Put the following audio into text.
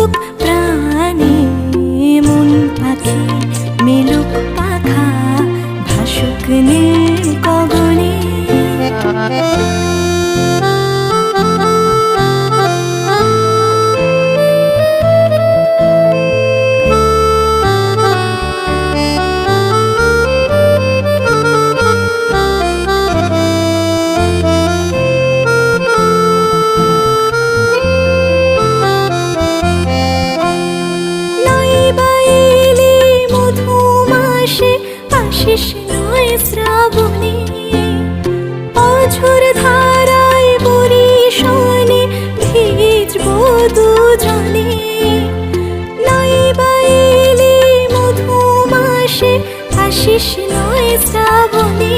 জাগুক প্রাণে, মন পাখি মেলুক পাখা, ভাসুক নীল গগনে। আশিস নয় শ্রাবণে, অঝোর ধারায় বরিশনে ভিজব দুজনে। নাই বা এলে মধুমাসে, আশিস নয় শ্রাবণে,